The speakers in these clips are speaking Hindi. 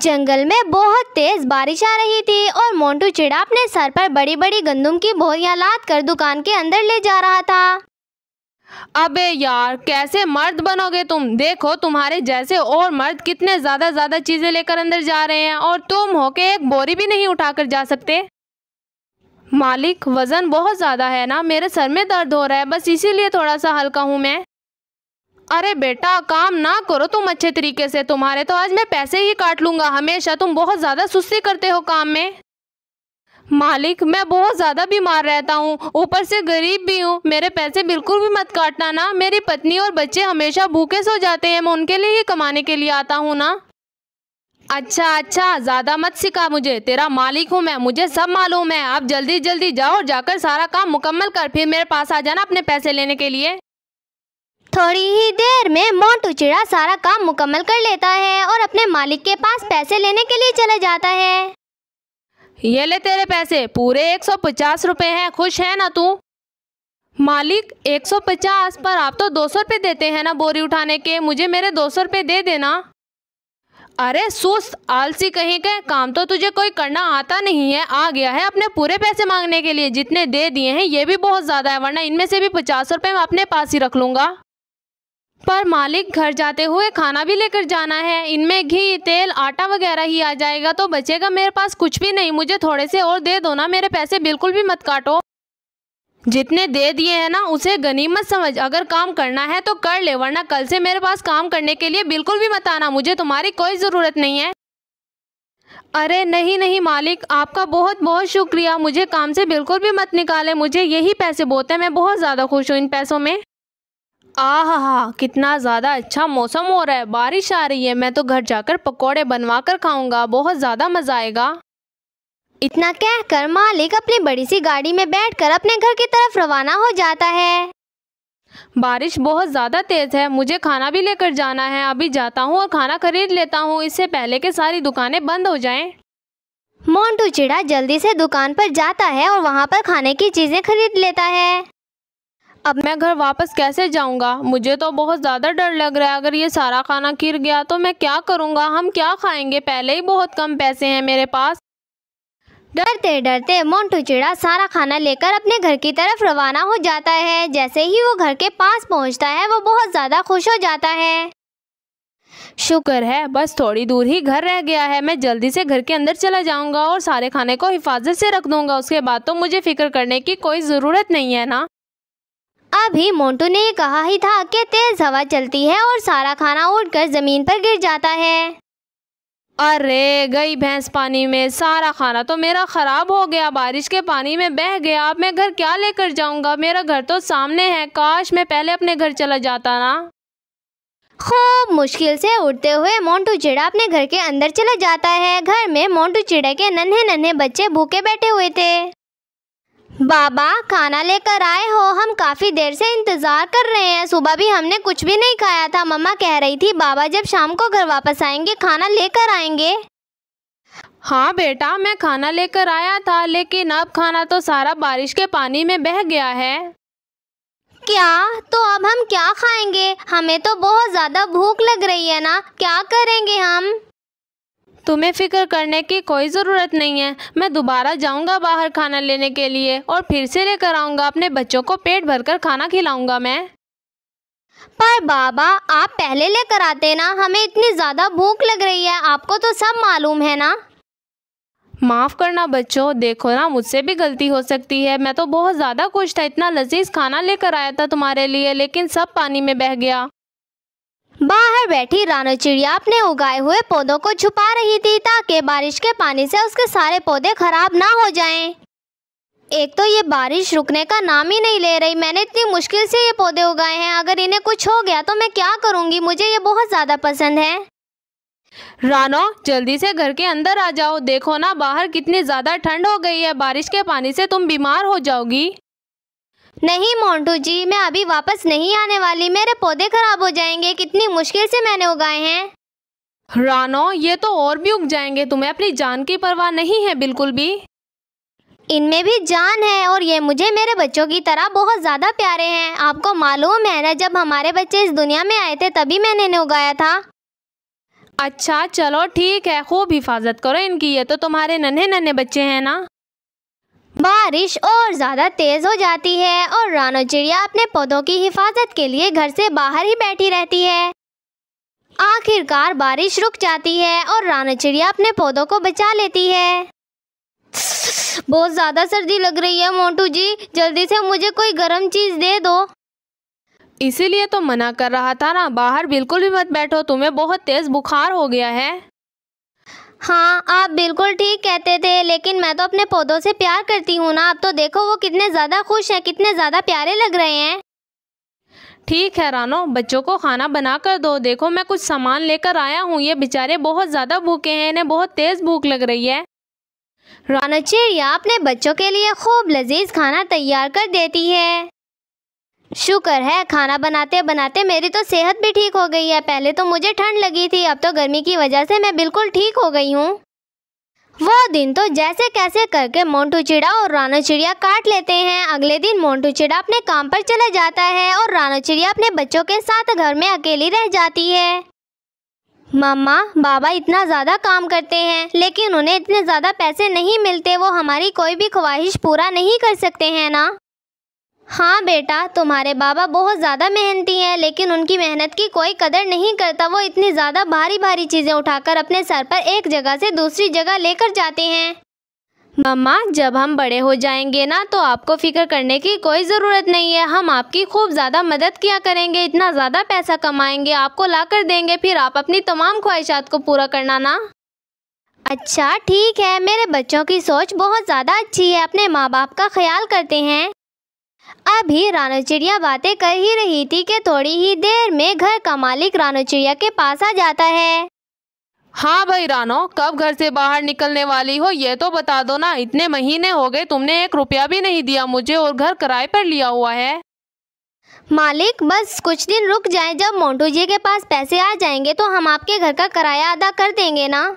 जंगल में बहुत तेज बारिश आ रही थी और मोंटू चिड़ा अपने सर पर बड़ी बड़ी गंदम की बोरियां लाद कर दुकान के अंदर ले जा रहा था। अबे यार, कैसे मर्द बनोगे तुम? देखो तुम्हारे जैसे और मर्द कितने ज्यादा चीजें लेकर अंदर जा रहे हैं और तुम हो के एक बोरी भी नहीं उठाकर जा सकते। मालिक, वजन बहुत ज्यादा है ना, मेरे सर में दर्द हो रहा है, बस इसीलिए थोड़ा सा हल्का हूँ मैं। अरे बेटा, काम ना करो तुम अच्छे तरीके से, तुम्हारे तो आज मैं पैसे ही काट लूंगा। हमेशा तुम बहुत ज्यादा सुस्ती करते हो काम में। मालिक, मैं बहुत ज्यादा बीमार रहता हूँ, ऊपर से गरीब भी हूँ, मेरे पैसे बिल्कुल भी मत काटना ना। मेरी पत्नी और बच्चे हमेशा भूखे सो जाते हैं, मैं उनके लिए ही कमाने के लिए आता हूँ ना। अच्छा, ज्यादा मत सिखा मुझे, तेरा मालिक हूँ मैं, मुझे सब मालूम है। आप जल्दी जाओ और जाकर सारा काम मुकम्मल कर फिर मेरे पास आ जाना अपने पैसे लेने के लिए। थोड़ी ही देर में मोंटू चिड़ा सारा काम मुकम्मल कर लेता है और अपने मालिक के पास पैसे लेने के लिए चला जाता है। ये ले तेरे पैसे, पूरे 150 रुपए हैं, खुश है ना तू? मालिक, 150 पर आप तो 200 रुपये देते हैं ना बोरी उठाने के, मुझे मेरे 200 रुपये दे देना। अरे सुस्त आलसी कहीं के, काम तो तुझे कोई करना आता नहीं है, आ गया है अपने पूरे पैसे मांगने के लिए। जितने दे दिए हैं ये भी बहुत ज़्यादा है, वरना इनमें से भी 50 रुपये मैं अपने पास ही रख लूँगा। पर मालिक, घर जाते हुए खाना भी लेकर जाना है, इनमें घी तेल आटा वगैरह ही आ जाएगा, तो बचेगा मेरे पास कुछ भी नहीं। मुझे थोड़े से और दे दो ना, मेरे पैसे बिल्कुल भी मत काटो। जितने दे दिए हैं ना उसे गनीमत समझ, अगर काम करना है तो कर ले, वरना कल से मेरे पास काम करने के लिए बिल्कुल भी मत आना, मुझे तुम्हारी कोई ज़रूरत नहीं है। अरे नहीं मालिक, आपका बहुत बहुत शुक्रिया, मुझे काम से बिल्कुल भी मत निकाले, मुझे यही पैसे बहुत है, मैं बहुत ज़्यादा खुश हूँ इन पैसों में। आहा, कितना ज़्यादा अच्छा मौसम हो रहा है, बारिश आ रही है, मैं तो घर जाकर पकोड़े बनवा कर खाऊंगा, बहुत ज़्यादा मज़ा आएगा। इतना कहकर मालिक अपनी बड़ी सी गाड़ी में बैठकर अपने घर की तरफ रवाना हो जाता है। बारिश बहुत ज़्यादा तेज़ है, मुझे खाना भी लेकर जाना है, अभी जाता हूँ और खाना खरीद लेता हूँ, इससे पहले कि सारी दुकानें बंद हो जाएं। मोंटू चिड़ा जल्दी से दुकान पर जाता है और वहाँ पर खाने की चीज़ें खरीद लेता है। अब मैं घर वापस कैसे जाऊंगा? मुझे तो बहुत ज़्यादा डर लग रहा है, अगर ये सारा खाना गिर गया तो मैं क्या करूंगा? हम क्या खाएंगे? पहले ही बहुत कम पैसे हैं मेरे पास। डरते डरते मोंटू चिड़ा सारा खाना लेकर अपने घर की तरफ रवाना हो जाता है। जैसे ही वो घर के पास पहुंचता है वो बहुत ज़्यादा खुश हो जाता है। शुक्र है, बस थोड़ी दूर ही घर रह गया है, मैं जल्दी से घर के अंदर चला जाऊंगा और सारे खाने को हिफाजत से रख दूंगा, उसके बाद तो मुझे फिक्र करने की कोई ज़रूरत नहीं है ना। अभी मोंटू ने कहा ही था कि तेज हवा चलती है और सारा खाना उड़कर जमीन पर गिर जाता है। अरे गई भैंस पानी में, सारा खाना तो मेरा खराब हो गया, बारिश के पानी में बह गया। अब मैं घर क्या लेकर जाऊंगा? मेरा घर तो सामने है, काश मैं पहले अपने घर चला जाता ना। खूब मुश्किल से उड़ते हुए मोंटू चिड़ा अपने घर के अंदर चला जाता है। घर में मोंटू चिड़े के नन्हे नन्हे बच्चे भूखे बैठे हुए थे। बाबा, खाना लेकर आए हो? हम काफ़ी देर से इंतज़ार कर रहे हैं, सुबह भी हमने कुछ भी नहीं खाया था। मम्मा कह रही थी बाबा जब शाम को घर वापस आएंगे खाना लेकर आएंगे। हाँ बेटा, मैं खाना लेकर आया था, लेकिन अब खाना तो सारा बारिश के पानी में बह गया है। क्या? तो अब हम क्या खाएंगे? हमें तो बहुत ज़्यादा भूख लग रही है ना, क्या करेंगे हम? तुम्हें फिक्र करने की कोई ज़रूरत नहीं है, मैं दोबारा जाऊंगा बाहर खाना लेने के लिए और फिर से लेकर आऊंगा, अपने बच्चों को पेट भरकर खाना खिलाऊंगा मैं। पर बाबा, आप पहले लेकर आते ना, हमें इतनी ज़्यादा भूख लग रही है, आपको तो सब मालूम है ना। माफ़ करना बच्चों, देखो ना मुझसे भी गलती हो सकती है, मैं तो बहुत ज़्यादा खुश था, इतना लजीज खाना लेकर आया था तुम्हारे लिए, लेकिन सब पानी में बह गया। बाहर बैठी रानो चिड़िया अपने उगाए हुए पौधों को छुपा रही थी ताकि बारिश के पानी से उसके सारे पौधे खराब ना हो जाएं। एक तो ये बारिश रुकने का नाम ही नहीं ले रही, मैंने इतनी मुश्किल से ये पौधे उगाए हैं, अगर इन्हें कुछ हो गया तो मैं क्या करूँगी? मुझे ये बहुत ज़्यादा पसंद है। रानो, जल्दी से घर के अंदर आ जाओ, देखो ना बाहर कितनी ज़्यादा ठंड हो गई है, बारिश के पानी से तुम बीमार हो जाओगी। नहीं मोंटू जी, मैं अभी वापस नहीं आने वाली, मेरे पौधे खराब हो जाएंगे, कितनी मुश्किल से मैंने उगाए हैं। रानो, ये तो और भी उग जाएंगे, तुम्हें अपनी जान की परवाह नहीं है बिल्कुल भी। इनमें भी जान है और ये मुझे मेरे बच्चों की तरह बहुत ज़्यादा प्यारे हैं। आपको मालूम है ना, जब हमारे बच्चे इस दुनिया में आए थे तभी मैंने इन्हें उगाया था। अच्छा चलो ठीक है, खूब हिफाजत करो इनकी, ये तो तुम्हारे नन्हे नन्हे बच्चे हैं ना। बारिश और ज़्यादा तेज़ हो जाती है और रानो चिड़िया अपने पौधों की हिफाजत के लिए घर से बाहर ही बैठी रहती है। आखिरकार बारिश रुक जाती है और रानो चिड़िया अपने पौधों को बचा लेती है। बहुत ज़्यादा सर्दी लग रही है मोंटू जी, जल्दी से मुझे कोई गर्म चीज़ दे दो। इसीलिए तो मना कर रहा था ना, बाहर बिल्कुल भी मत बैठो, तुम्हें बहुत तेज़ बुखार हो गया है। हाँ आप बिल्कुल ठीक कहते थे, लेकिन मैं तो अपने पौधों से प्यार करती हूँ ना। अब तो देखो वो कितने ज़्यादा खुश हैं, कितने ज़्यादा प्यारे लग रहे हैं। ठीक है रानो, बच्चों को खाना बना कर दो। देखो मैं कुछ सामान लेकर आया हूँ, ये बेचारे बहुत ज़्यादा भूखे हैं, इन्हें बहुत तेज़ भूख लग रही है। रानो चिड़िया अपने बच्चों के लिए खूब लजीज खाना तैयार कर देती है। शुक्र है खाना बनाते बनाते मेरी तो सेहत भी ठीक हो गई है। पहले तो मुझे ठंड लगी थी, अब तो गर्मी की वजह से मैं बिल्कुल ठीक हो गई हूँ। वो दिन तो जैसे कैसे करके मोंटू चिड़ा और रानो चिड़िया काट लेते हैं। अगले दिन मोंटू चिड़ा अपने काम पर चला जाता है और रानो चिड़िया अपने बच्चों के साथ घर में अकेली रह जाती है। मम्मा बाबा इतना ज़्यादा काम करते हैं, लेकिन उन्हें इतने ज़्यादा पैसे नहीं मिलते, वो हमारी कोई भी ख्वाहिश पूरा नहीं कर सकते हैं ना। हाँ बेटा, तुम्हारे बाबा बहुत ज़्यादा मेहनती हैं, लेकिन उनकी मेहनत की कोई कदर नहीं करता। वो इतनी ज़्यादा भारी भारी चीज़ें उठाकर अपने सर पर एक जगह से दूसरी जगह लेकर जाते हैं। मम्मा जब हम बड़े हो जाएंगे ना, तो आपको फिक्र करने की कोई ज़रूरत नहीं है। हम आपकी खूब ज़्यादा मदद किया करेंगे, इतना ज़्यादा पैसा कमाएंगे, आपको ला कर देंगे, फिर आप अपनी तमाम ख्वाहिशात को पूरा करना ना। अच्छा ठीक है, मेरे बच्चों की सोच बहुत ज़्यादा अच्छी है, अपने माँ बाप का ख्याल करते हैं। अभी रानो चिड़िया बातें कर ही रही थी कि थोड़ी ही देर में घर का मालिक रानो चिड़िया के पास आ जाता है। हाँ भाई रानो, कब घर से बाहर निकलने वाली हो ये तो बता दो ना। इतने महीने हो गए तुमने 1 रुपया भी नहीं दिया मुझे, और घर किराए पर लिया हुआ है। मालिक बस कुछ दिन रुक जाएं, जब मोंटू जी के पास पैसे आ जाएंगे तो हम आपके घर का किराया अदा कर देंगे ना।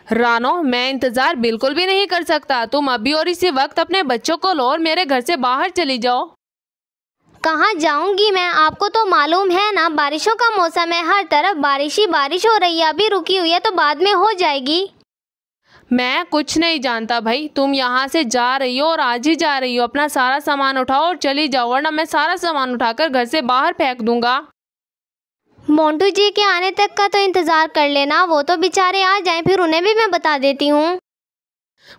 रानो मैं इंतजार बिल्कुल भी नहीं कर सकता, तुम अभी और इसी वक्त अपने बच्चों को लो और मेरे घर से बाहर चली जाओ। कहाँ जाऊंगी मैं, आपको तो मालूम है ना, बारिशों का मौसम है, हर तरफ बारिश ही बारिश हो रही है। अभी रुकी हुई है तो बाद में हो जाएगी। मैं कुछ नहीं जानता भाई, तुम यहाँ से जा रही हो और आज ही जा रही हो। अपना सारा सामान उठाओ और चली जाओ, वरना मैं सारा सामान उठाकर घर से बाहर फेंक दूंगा। मोंटू जी के आने तक का तो इंतजार कर लेना, वो तो बेचारे आ जाएं, फिर उन्हें भी मैं बता देती हूँ।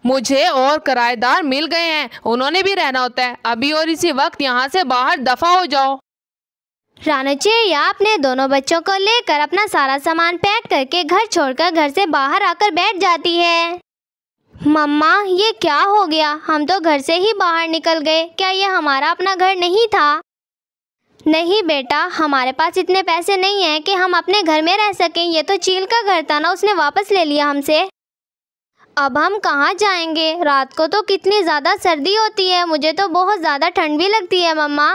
मुझे और किराएदार मिल गए हैं, उन्होंने भी रहना होता है। अभी और इसी वक्त यहाँ से बाहर दफा हो जाओ। रानो चिड़िया अपने दोनों बच्चों को लेकर अपना सारा सामान पैक करके घर छोड़कर घर से बाहर आकर बैठ जाती है। मम्मा ये क्या हो गया, हम तो घर से ही बाहर निकल गए, क्या ये हमारा अपना घर नहीं था? नहीं बेटा, हमारे पास इतने पैसे नहीं हैं कि हम अपने घर में रह सकें। ये तो चील का घर था ना, उसने वापस ले लिया हमसे। अब हम कहाँ जाएंगे? रात को तो कितनी ज़्यादा सर्दी होती है, मुझे तो बहुत ज़्यादा ठंड भी लगती है। मम्मा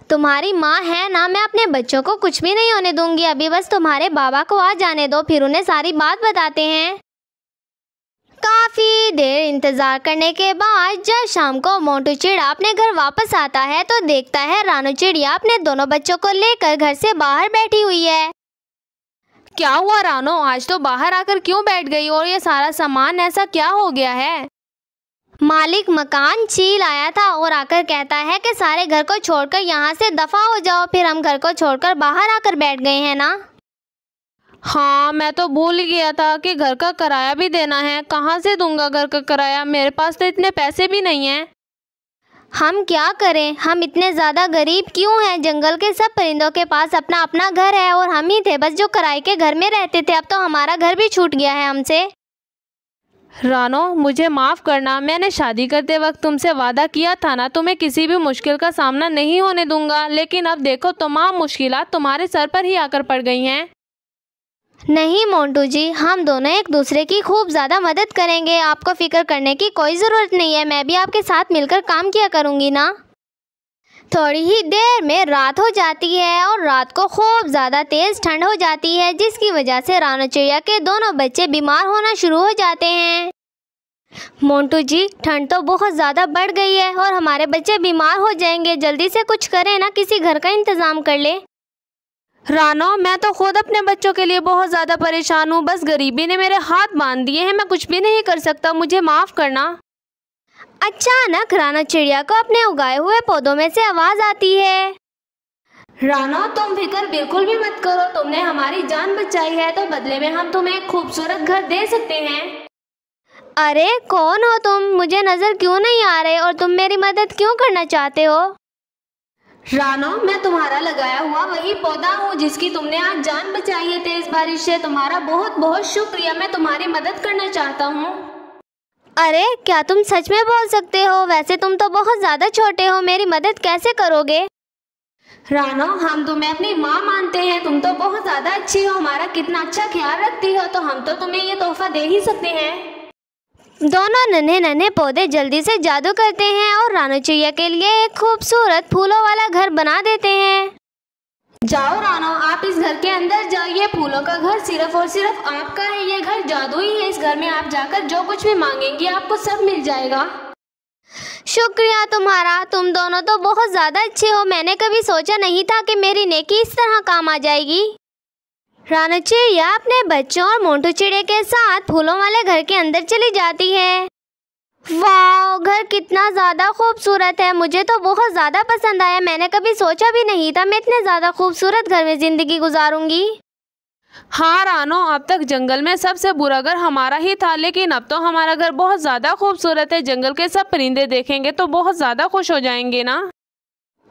तुम्हारी माँ है ना, मैं अपने बच्चों को कुछ भी नहीं होने दूंगी। अभी बस तुम्हारे बाबा को आ जाने दो, फिर उन्हें सारी बात बताते हैं। काफ़ी देर इंतज़ार करने के बाद जब शाम को मोंटू चिड़ा अपने घर वापस आता है तो देखता है रानो चिड़िया अपने दोनों बच्चों को लेकर घर से बाहर बैठी हुई है। क्या हुआ रानो, आज तो बाहर आकर क्यों बैठ गई, और ये सारा सामान ऐसा क्या हो गया है? मालिक मकान चील आया था और आकर कहता है कि सारे घर को छोड़कर यहाँ से दफा हो जाओ। फिर हम घर को छोड़कर बाहर आकर बैठ गए हैं ना। हाँ मैं तो भूल ही गया था कि घर का किराया भी देना है। कहाँ से दूंगा घर का किराया, मेरे पास तो इतने पैसे भी नहीं हैं। हम क्या करें, हम इतने ज़्यादा गरीब क्यों हैं? जंगल के सब परिंदों के पास अपना अपना घर है और हम ही थे बस जो किराए के घर में रहते थे। अब तो हमारा घर भी छूट गया है हमसे। रानो मुझे माफ़ करना, मैंने शादी करते वक्त तुमसे वादा किया था ना, तुम्हें किसी भी मुश्किल का सामना नहीं होने दूंगा। लेकिन अब देखो तमाम मुश्किलात तुम्हारे सर पर ही आकर पड़ गई हैं। नहीं मोंटू जी, हम दोनों एक दूसरे की खूब ज़्यादा मदद करेंगे, आपको फिक्र करने की कोई ज़रूरत नहीं है। मैं भी आपके साथ मिलकर काम किया करूँगी ना। थोड़ी ही देर में रात हो जाती है और रात को खूब ज़्यादा तेज़ ठंड हो जाती है, जिसकी वजह से रानो चिड़िया के दोनों बच्चे बीमार होना शुरू हो जाते हैं। मोंटू जी ठंड तो बहुत ज़्यादा बढ़ गई है और हमारे बच्चे बीमार हो जाएंगे, जल्दी से कुछ करें ना, किसी घर का इंतज़ाम कर ले। रानो, मैं तो खुद अपने बच्चों के लिए बहुत ज़्यादा परेशान हूँ। बस गरीबी ने मेरे हाथ बांध दिए हैं, मैं कुछ भी नहीं कर सकता, मुझे माफ़ करना। अचानक रानो चिड़िया को अपने उगाए हुए पौधों में से आवाज़ आती है। रानो, तुम फिक्र बिल्कुल भी मत करो, तुमने हमारी जान बचाई है तो बदले में हम तुम्हें एक खूबसूरत घर दे सकते हैं। अरे कौन हो तुम? मुझे नज़र क्यों नहीं आ रहे और तुम मेरी मदद क्यों करना चाहते हो? रानो, मैं तुम्हारा लगाया हुआ वही पौधा हूँ जिसकी तुमने आज जान बचाई है तेज बारिश से। तुम्हारा बहुत बहुत शुक्रिया, मैं तुम्हारी मदद करना चाहता हूँ। अरे क्या तुम सच में बोल सकते हो? वैसे तुम तो बहुत ज़्यादा छोटे हो, मेरी मदद कैसे करोगे? रानो, हम तुम्हें अपनी माँ मानते हैं, तुम तो बहुत ज़्यादा अच्छी हो, हमारा कितना अच्छा ख्याल रखती हो, तो हम तो तुम्हें ये तोहफा दे ही सकते हैं। दोनों नन्हे नन्हे पौधे जल्दी से जादू करते हैं और रानो चिड़िया के लिए एक खूबसूरत फूलों वाला घर बना देते हैं। जाओ रानो, आप इस घर के अंदर जाओ, ये फूलों का घर सिर्फ और सिर्फ आपका है। ये घर जादुई है, इस घर में आप जाकर जो कुछ भी मांगेंगी आपको सब मिल जाएगा। शुक्रिया तुम्हारा, तुम दोनों तो बहुत ज़्यादा अच्छे हो। मैंने कभी सोचा नहीं था कि मेरी नेकी इस तरह काम आ जाएगी। रानो चिड़िया अपने बच्चों और मोंटू चिड़िया के साथ फूलों वाले घर के अंदर चली जाती है। वाह, घर कितना ज़्यादा खूबसूरत है, मुझे तो बहुत ज़्यादा पसंद आया। मैंने कभी सोचा भी नहीं था मैं इतने ज़्यादा खूबसूरत घर में ज़िंदगी गुजारूंगी। हाँ रानो, अब तक जंगल में सबसे बुरा घर हमारा ही था, लेकिन अब तो हमारा घर बहुत ज़्यादा खूबसूरत है। जंगल के सब परिंदे देखेंगे तो बहुत ज़्यादा खुश हो जाएंगे ना।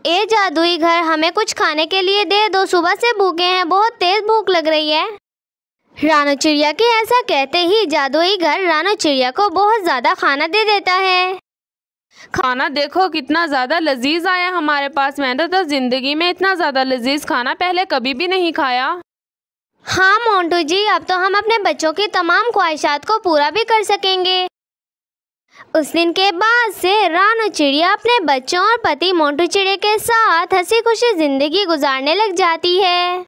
ए जादुई घर, हमें कुछ खाने के लिए दे दो, सुबह से भूखे हैं, बहुत तेज भूख लग रही है। रानो चिड़िया के ऐसा कहते ही जादुई घर रानो चिड़िया को बहुत ज़्यादा खाना दे देता है। खाना देखो कितना ज़्यादा लजीज आया हमारे पास। मैंने तो ज़िंदगी में इतना ज़्यादा लजीज खाना पहले कभी भी नहीं खाया। हाँ मोंटू जी, अब तो हम अपने बच्चों की तमाम ख्वाहिशात को पूरा भी कर सकेंगे। उस दिन के बाद से रानो चिड़िया अपने बच्चों और पति मोंटू चिड़िया के साथ हंसी खुशी जिंदगी गुजारने लग जाती है।